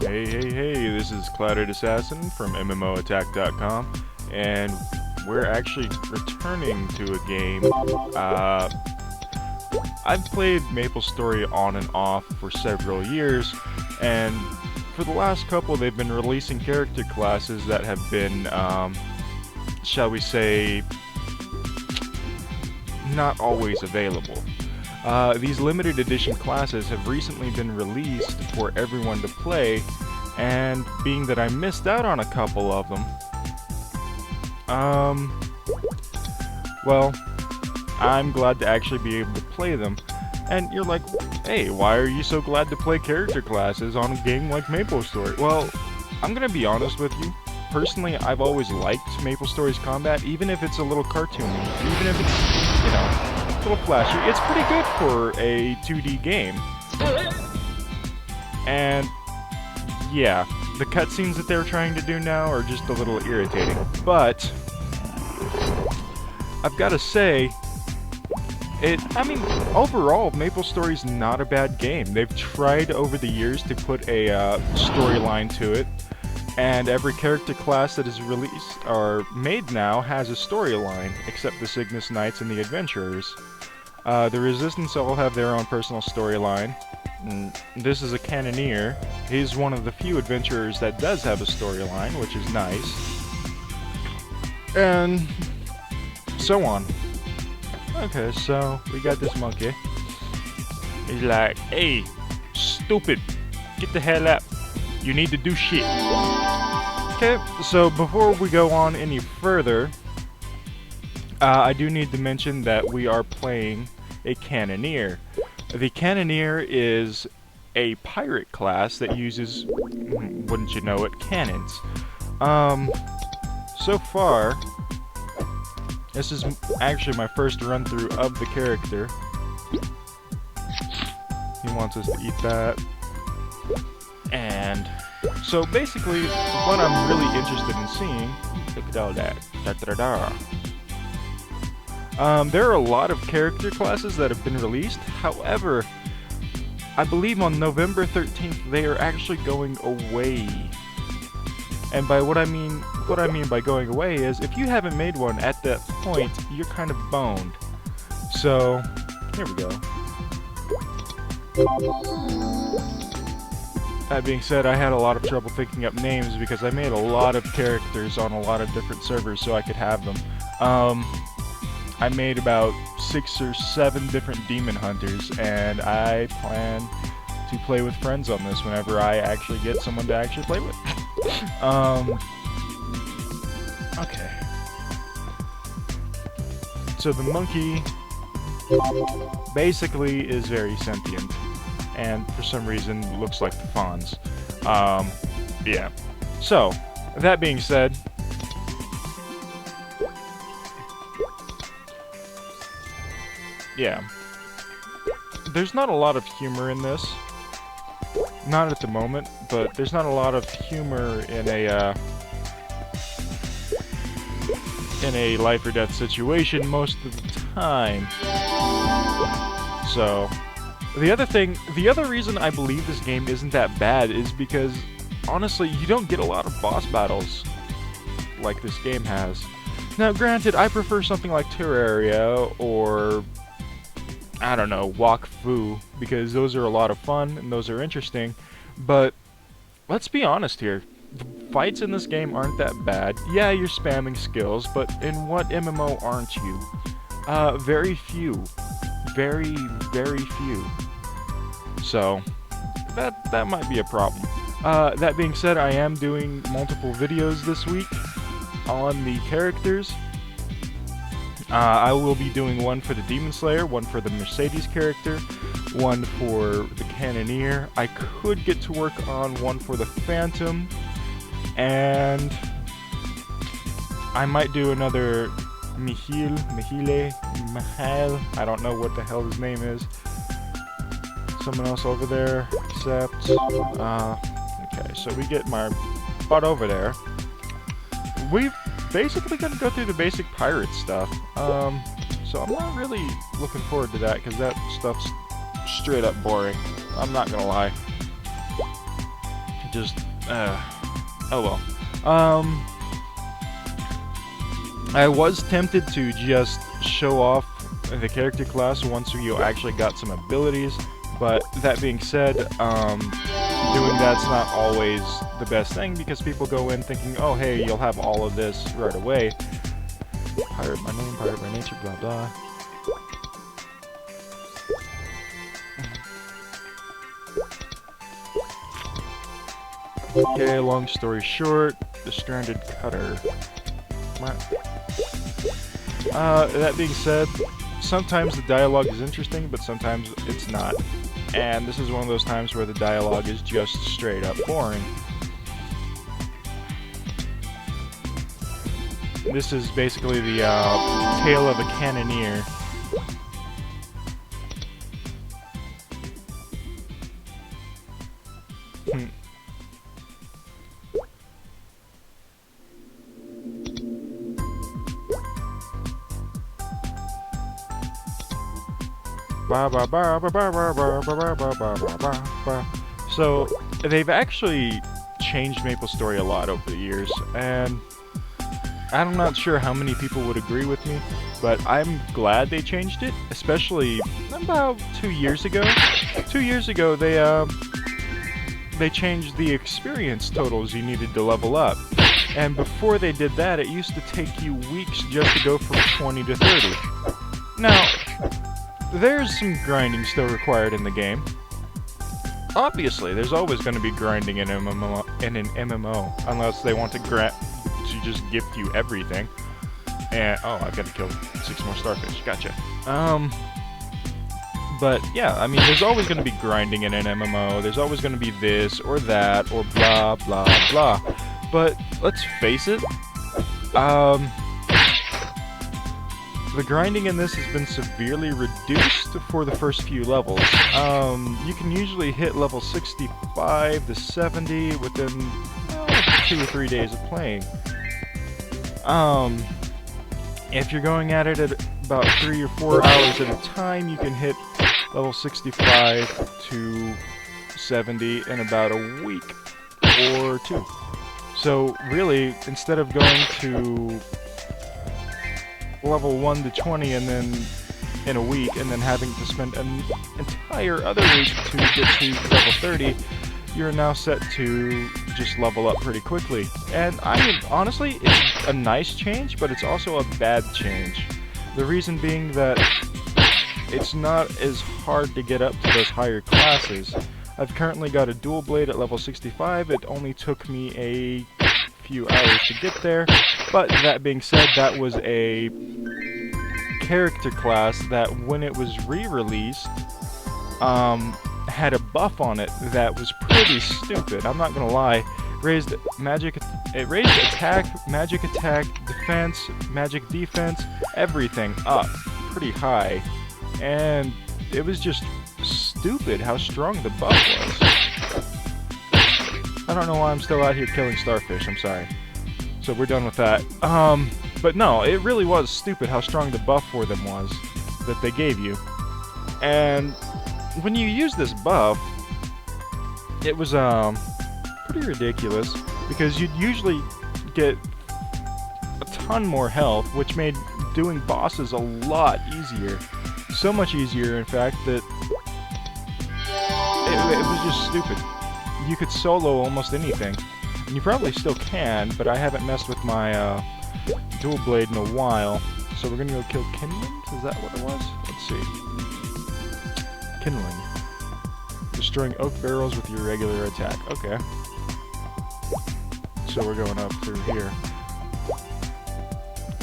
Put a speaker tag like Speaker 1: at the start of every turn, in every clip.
Speaker 1: Hey, this is Clouded Assassin from MMOattack.com, and we're actually returning to a game. I've played MapleStory on and off for several years, and for the last couple they've been releasing character classes that have been, shall we say, not always available. These limited edition classes have recently been released for everyone to play, and being that I missed out on a couple of them, well, I'm glad to actually be able to play them. And you're like, hey, why are you so glad to play character classes on a game like MapleStory? Well, I'm gonna be honest with you. Personally, I've always liked MapleStory's combat, even if it's a little cartoony, even if it's, you know, a little flashy. It's pretty good for a 2D game. And yeah, the cutscenes that they're trying to do now are just a little irritating. But I've got to say, overall, MapleStory's not a bad game. They've tried over the years to put a storyline to it, and every character class that is released or made now has a storyline, except the Cygnus Knights and the Adventurers. The Resistance all have their own personal storyline. This is a Cannoneer. He's one of the few adventurers that does have a storyline, which is nice. And so on. Okay, so we got this monkey. He's like, hey, stupid, get the hell up. You need to do shit. Okay, so before we go on any further, I do need to mention that we are playing a Cannoneer. The Cannoneer is a pirate class that uses, wouldn't you know it, cannons. So far, this is actually my first run-through of the character. He wants us to eat that. And so basically, what I'm really interested in seeing, look at all that, da-da-da-da. There are a lot of character classes that have been released. However, I believe on November 13th they are actually going away. And by what I mean by going away is if you haven't made one at that point, you're kind of boned. So, here we go. That being said, I had a lot of trouble thinking up names because I made a lot of characters on a lot of different servers so I could have them. I made about 6 or 7 different demon hunters, and I plan to play with friends on this whenever I actually get someone to actually play with. Okay. So the monkey basically is very sentient, and for some reason looks like the fawns. Yeah. So, that being said, yeah, there's not a lot of humor in this. Not at the moment, but there's not a lot of humor in a life or death situation most of the time. So, the other reason I believe this game isn't that bad is because, honestly, you don't get a lot of boss battles like this game has. Now, granted, I prefer something like Terraria or, I don't know, Walk Fu, because those are a lot of fun and those are interesting, but let's be honest here. The fights in this game aren't that bad. Yeah, you're spamming skills, but in what MMO aren't you? Very few. Very, very few. So, that might be a problem. That being said, I am doing multiple videos this week on the characters. I will be doing one for the Demon Slayer, one for the Mercedes character, one for the Cannoneer. I could get to work on one for the Phantom, and I might do another Mihail, I don't know what the hell his name is. Someone else over there, except, okay, so we get my butt over there. We've basically gonna go through the basic pirate stuff, so I'm not really looking forward to that, because that stuff's straight up boring. I'm not gonna lie. just, oh well. I was tempted to just show off the character class once you actually got some abilities, but that being said, doing that's not always the best thing because people go in thinking, oh hey, you'll have all of this right away. Pirate by name, pirate by nature, blah blah. Okay, long story short, the stranded cutter. That being said, sometimes the dialogue is interesting, but sometimes it's not. And this is one of those times where the dialogue is just straight up boring. This is basically the tale of a Cannoneer. So, they've actually changed MapleStory a lot over the years, and I'm not sure how many people would agree with me, but I'm glad they changed it, especially about 2 years ago. 2 years ago, they changed the experience totals you needed to level up. And before they did that, it used to take you weeks just to go from 20 to 30. Now, there's some grinding still required in the game. Obviously, there's always going to be grinding in an MMO, unless they want to just gift you everything. And oh, I've got to kill 6 more starfish. Gotcha. But yeah, I mean, there's always going to be grinding in an MMO. There's always going to be this or that or blah blah blah. But let's face it, the grinding in this has been severely reduced for the first few levels. You can usually hit level 65 to 70 within 2 or 3 days of playing. If you're going at it at about 3 or 4 hours at a time, you can hit level 65 to 70 in about a week or 2. So really, instead of going to level 1 to 20 and then in a week and then having to spend an entire other week to get to level 30, you're now set to just level up pretty quickly. And I mean, honestly, it's a nice change, but it's also a bad change. The reason being that it's not as hard to get up to those higher classes. I've currently got a dual blade at level 65. It only took me a few hours to get there, but that being said, that was a character class that when it was re-released had a buff on it that was pretty stupid. I'm not gonna lie. It raised attack, magic attack, defense, magic defense, everything up pretty high, and it was just stupid how strong the buff was. I don't know why I'm still out here killing starfish, I'm sorry. So we're done with that. But no, it really was stupid how strong the buff for them was that they gave you. And when you use this buff, it was pretty ridiculous because you'd usually get a ton more health, which made doing bosses a lot easier. So much easier, in fact, that it was just stupid. You could solo almost anything. And you probably still can, but I haven't messed with my dual blade in a while. So we're gonna go kill kindlings? Is that what it was? Let's see. Kindling. Destroying oak barrels with your regular attack. Okay. So we're going up through here.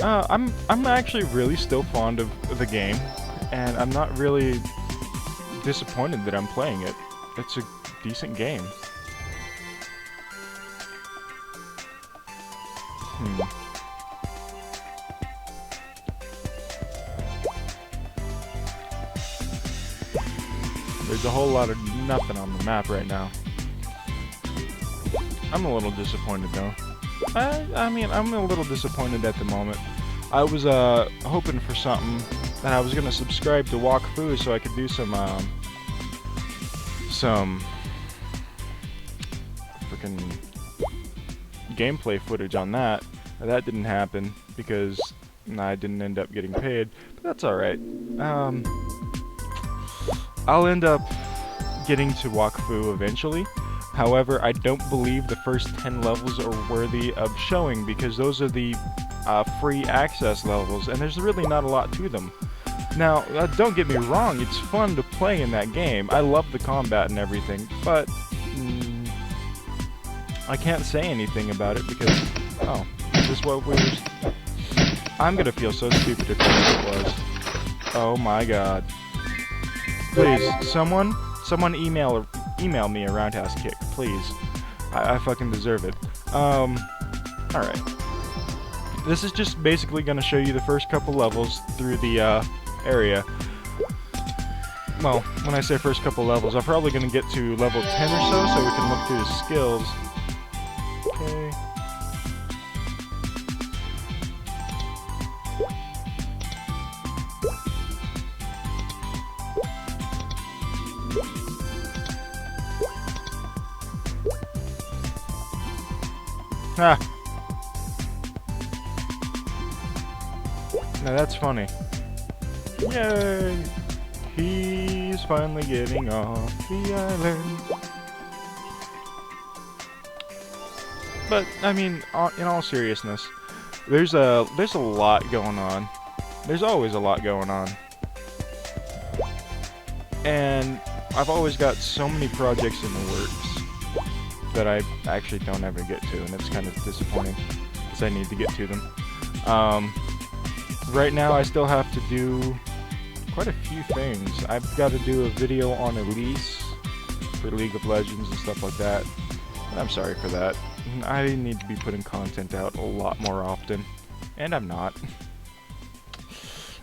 Speaker 1: I'm actually really still fond of the game, and I'm not really disappointed that I'm playing it. It's a decent game. There's a whole lot of nothing on the map right now. I'm a little disappointed though. I mean, I'm a little disappointed at the moment. I was hoping for something, and I was gonna subscribe to Walk Fu so I could do some freaking gameplay footage on that. That didn't happen because I didn't end up getting paid, but that's alright. I'll end up getting to Wakfu eventually. However, I don't believe the first 10 levels are worthy of showing because those are the free access levels, and there's really not a lot to them. Now, don't get me wrong, it's fun to play in that game. I love the combat and everything, but I can't say anything about it because, oh, is this what we were... I'm gonna feel so stupid if that's what it was. Oh my god. Please, someone email me a roundhouse kick, please. I fucking deserve it. Alright. This is just basically gonna show you the first couple levels through the, area. Well, when I say first couple levels, I'm probably gonna get to level 10 or so we can look through the skills. Okay. Ah! Now that's funny. Yay! He's finally getting off the island. But, I mean, in all seriousness, there's a lot going on. There's always a lot going on. And I've always got so many projects in the works that I actually don't ever get to, and it's kind of disappointing because I need to get to them. Right now I still have to do quite a few things. I've got to do a video on Elise for League of Legends and stuff like that. And I'm sorry for that. I need to be putting content out a lot more often, and I'm not.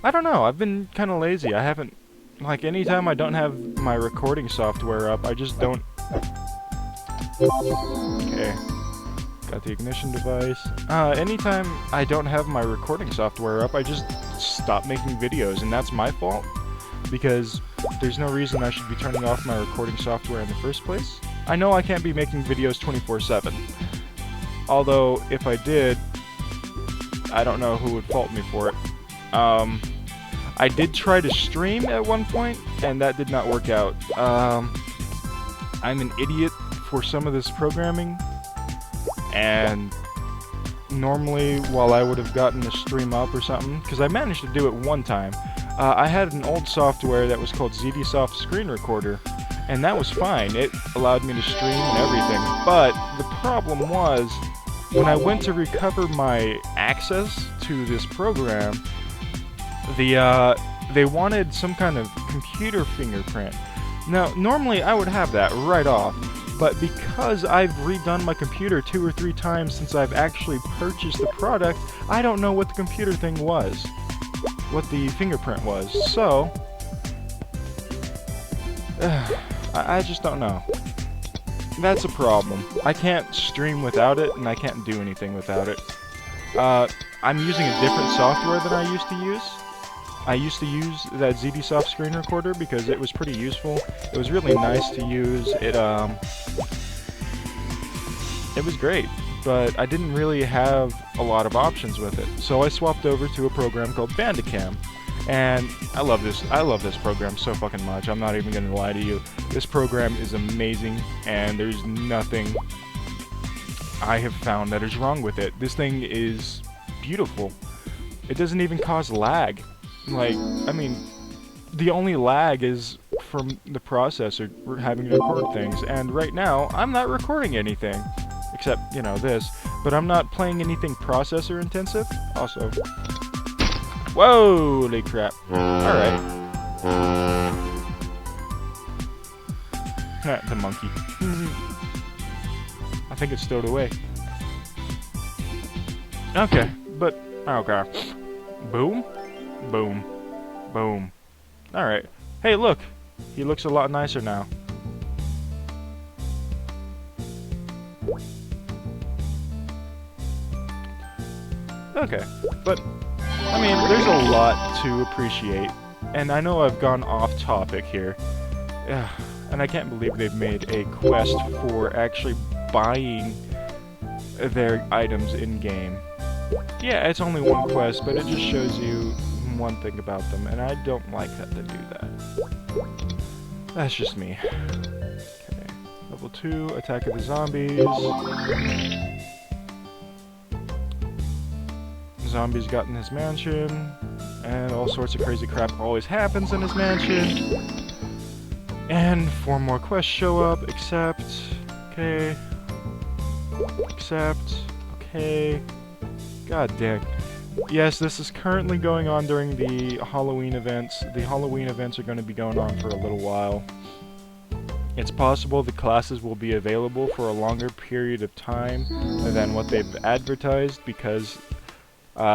Speaker 1: I don't know, I've been kind of lazy. I haven't, like, anytime I don't have my recording software up, I just don't... Okay. Got the ignition device. Anytime I don't have my recording software up, I just stop making videos, and that's my fault, because there's no reason I should be turning off my recording software in the first place. I know I can't be making videos 24/7. Although, if I did, I don't know who would fault me for it. I did try to stream at one point, and that did not work out. I'm an idiot for some of this programming, and normally while I would have gotten a stream up or something, because I managed to do it one time, I had an old software that was called ZDSoft Screen Recorder, and that was fine. It allowed me to stream and everything, but the problem was, when I went to recover my access to this program, they wanted some kind of computer fingerprint. Now, normally I would have that right off, but because I've redone my computer 2 or 3 times since I've actually purchased the product, I don't know what the computer thing was, what the fingerprint was, so I just don't know. That's a problem. I can't stream without it, and I can't do anything without it. I'm using a different software than I used to use. I used to use that ZDSoft Screen Recorder because it was pretty useful. It was really nice to use. It was great, but I didn't really have a lot of options with it. So I swapped over to a program called Bandicam. And I love this program so fucking much. I'm not even gonna lie to you. This program is amazing, and there's nothing I have found that is wrong with it. This thing is beautiful. It doesn't even cause lag. Like, I mean, the only lag is from the processor having to record things, and right now, I'm not recording anything. Except, you know, this. But I'm not playing anything processor intensive. Also, holy crap. Alright. The monkey. I think it's stowed away. Okay, but, okay. Boom. Boom. Boom. Alright. Hey, look! He looks a lot nicer now. Okay, but, I mean, there's a lot to appreciate, and I know I've gone off topic here, and I can't believe they've made a quest for actually buying their items in-game. Yeah, it's only one quest, but it just shows you one thing about them, and I don't like that they do that. That's just me. Okay. Level 2, Attack of the Zombies. Zombies got in his mansion, and all sorts of crazy crap always happens in his mansion. And 4 more quests show up, accept, okay, accept, okay, god dang. Yes, this is currently going on during the Halloween events. The Halloween events are going to be going on for a little while. It's possible the classes will be available for a longer period of time than what they've advertised, because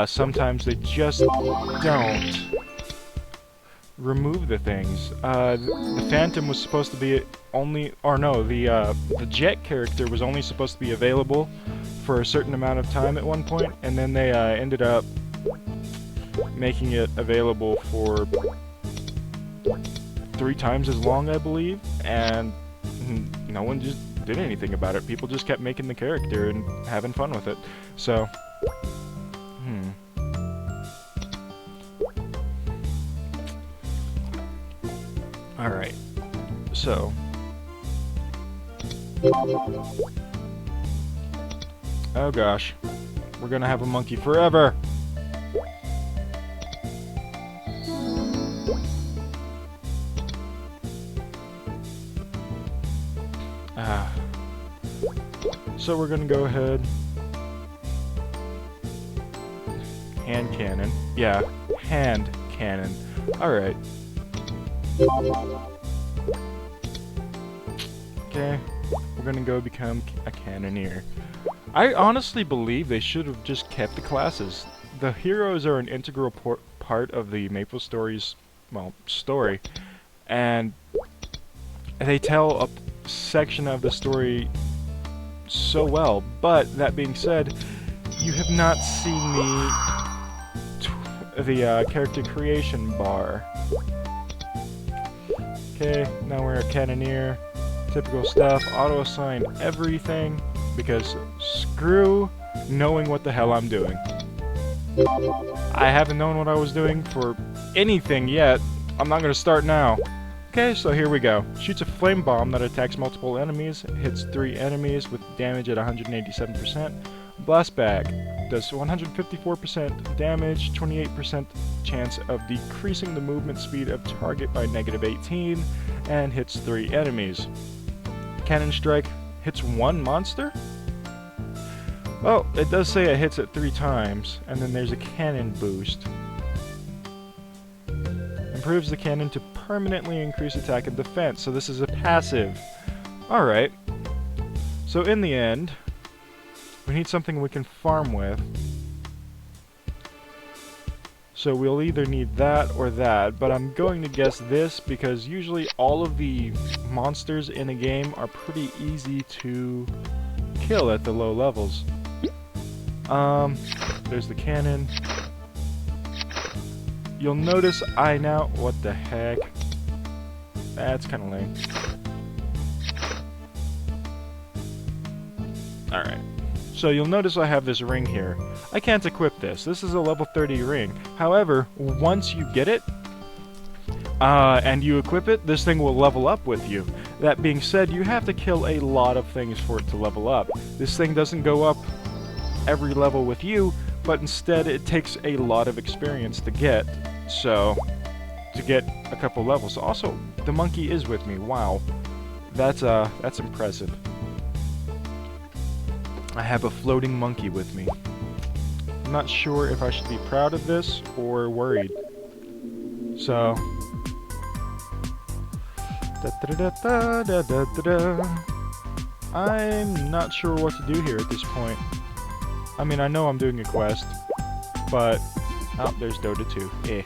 Speaker 1: sometimes they just don't remove the things. The Phantom was supposed to be only, or no, the Jet character was only supposed to be available for a certain amount of time at one point, and then they ended up making it available for 3 times as long, I believe, and no one just did anything about it. People just kept making the character and having fun with it. So, alright, so oh gosh, we're gonna have a monkey forever! So we're gonna go ahead. Hand cannon. Yeah, hand cannon. Alright. Okay, we're gonna go become a Cannoneer. I honestly believe they should have just kept the classes. The heroes are an integral part of the MapleStory's, well, story, and they tell a section of the story so well. But that being said, you have not seen the character creation bar. Okay, now we're a Cannoneer. Typical stuff. Auto assign everything, because screw knowing what the hell I'm doing. I haven't known what I was doing for anything yet. I'm not gonna start now. Okay, so here we go. Shoots a flame bomb that attacks multiple enemies, hits 3 enemies with damage at 187%. Blast back does 154% damage, 28% chance of decreasing the movement speed of target by -18, and hits 3 enemies. Cannon strike hits 1 monster? Well, it does say it hits it 3 times, and then there's a cannon boost. Improves the cannon to permanently increase attack and defense, so this is a passive. Alright. So in the end, we need something we can farm with. So we'll either need that or that, but I'm going to guess this because usually all of the monsters in a game are pretty easy to kill at the low levels. There's the cannon. You'll notice I now... What the heck? That's kind of lame. Alright. So you'll notice I have this ring here. I can't equip this. This is a level 30 ring. However, once you get it, and you equip it, this thing will level up with you. That being said, you have to kill a lot of things for it to level up. This thing doesn't go up every level with you, but instead it takes a lot of experience to get. So, to get a couple levels. Also, the monkey is with me. Wow. That's impressive. I have a floating monkey with me. I'm not sure if I should be proud of this or worried. So... I'm not sure what to do here at this point. I mean, I know I'm doing a quest, but... Oh, there's Dota 2. Eh.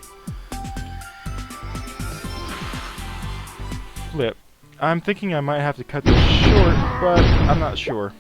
Speaker 1: Flip. I'm thinking I might have to cut this short, but I'm not sure.